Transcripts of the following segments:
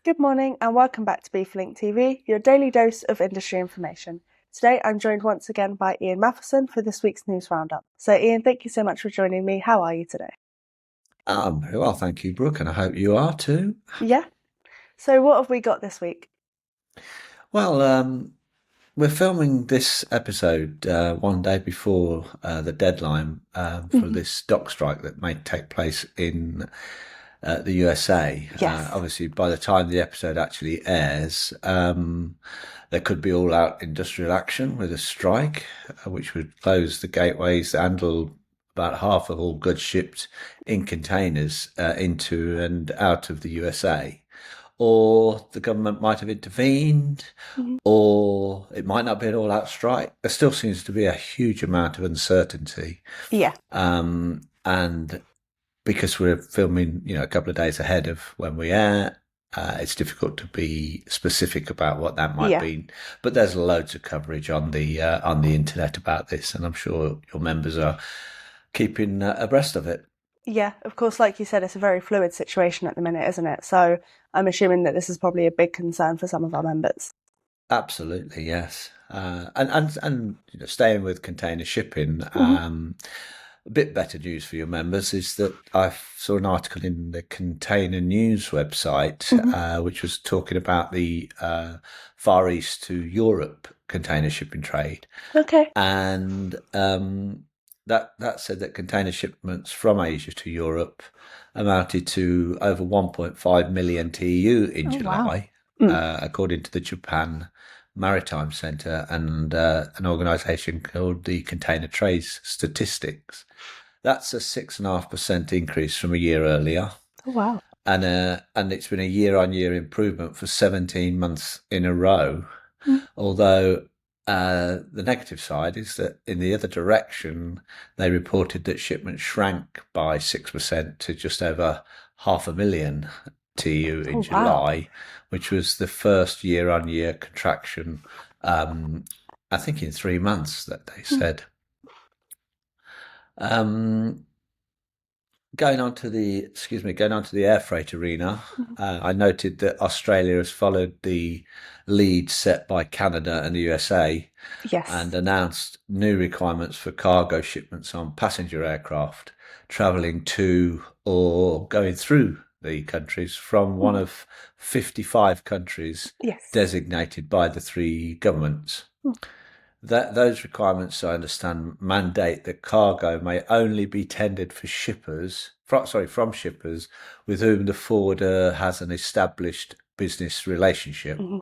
Good morning and welcome back to BIFA Link TV, your daily dose of industry information. Today I'm joined once again by Ian Matheson for this week's news roundup. So Ian, thank you so much for joining me. How are you today? I'm very well, thank you, Brooke, and I hope you are too. Yeah? So what have we got this week? Well, we're filming this episode one day before the deadline for Mhm. this dock strike that may take place in the USA. Yes. Obviously, by the time the episode actually airs, there could be all-out industrial action with a strike, which would close the gateways, handle about half of all goods shipped in containers into and out of the USA. Or the government might have intervened, Mhm. or it might not be an all-out strike. There still seems to be a huge amount of uncertainty, Yeah. and because we're filming, a couple of days ahead of when we air, it's difficult to be specific about what that might Yeah. be. But there's loads of coverage on the internet about this, and I'm sure your members are keeping abreast of it. Yeah, of course, like you said, it's a very fluid situation at the minute, isn't it? So I'm assuming that this is probably a big concern for some of our members. Absolutely, yes. And staying with container shipping, Mhm. a bit better news for your members is that I saw an article in the Container News website, Mhm. which was talking about the Far East to Europe container shipping trade, Okay. and that said that container shipments from Asia to Europe amounted to over 1.5 million TEU in Oh wow. July, Mm. according to the Japan Maritime Centre and an organisation called the Container Trades Statistics. That's a 6.5% increase from a year earlier, Oh wow. and it's been a year-on-year improvement for 17 months in a row. Mm. Although the negative side is that in the other direction, they reported that shipments shrank by 6% to just over 500,000 TEU in Oh wow. July, which was the first year-on-year contraction, I think, in 3 months that they Mm. said. Um, going on to the air freight arena, Mhm. I noted that Australia has followed the lead set by Canada and the USA and Yes. announced new requirements for cargo shipments on passenger aircraft travelling to or going through the countries from one Mhm. of 55 countries Yes. designated by the three governments. Mm. That those requirements, I understand, mandate that cargo may only be tendered for from shippers with whom the forwarder has an established business relationship. Mhm.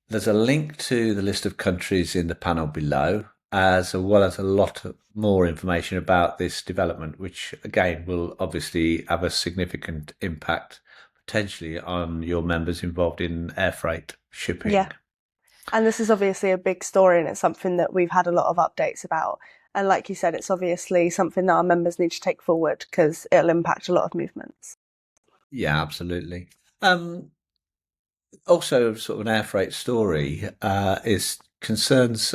There's a link to the list of countries in the panel below, as well as a lot more information about this development, which again will obviously have a significant impact potentially on your members involved in air freight Yeah. shipping. And this is obviously a big story and it's something that we've had a lot of updates about. And like you said, it's obviously something that our members need to take forward because it'll impact a lot of movements. Yeah, absolutely. Um, Also, sort of an air freight story is concerns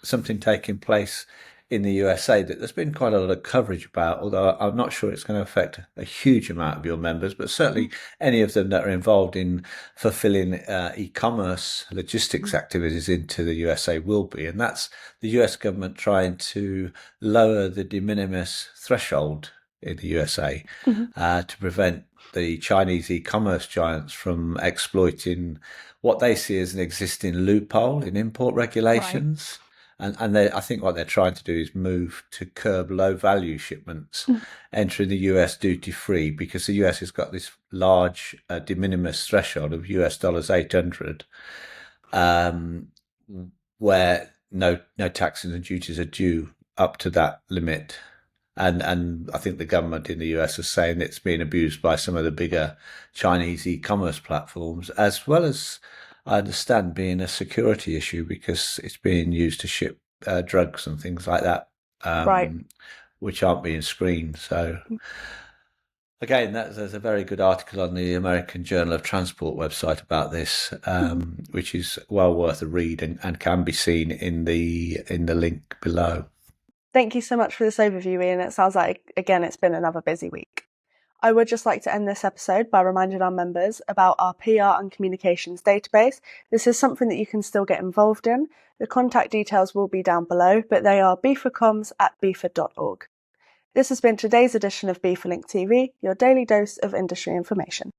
something taking place in the USA that there's been quite a lot of coverage about. Although I'm not sure it's going to affect a huge amount of your members, but certainly any of them that are involved in fulfilling e-commerce logistics activities into the USA will be, and that's the US government trying to lower the de minimis threshold in the USA Mhm. to prevent the Chinese e-commerce giants from exploiting what they see as an existing loophole in import Right. regulations. And I think what they're trying to do is move to curb low value shipments Mm. entering the US duty free because the US has got this large de minimis threshold of US dollars 800, um, where no taxes and duties are due up to that limit. And I think the government in the US is saying it's being abused by some of the bigger Chinese e-commerce platforms, as well as I understand being a security issue because it's being used to ship drugs and things like that, Right. which aren't being screened. So again, there's a very good article on the American Journal of Transport website about this, Mhm. which is well worth a read and can be seen in the link below. Thank you so much for this overview, Ian. It sounds like, again, it's been another busy week. I would just like to end this episode by reminding our members about our PR and communications database. This is something that you can still get involved in. The contact details will be down below, but they are bifacoms@bifa.org. This has been today's edition of BIFA Link TV, your daily dose of industry information.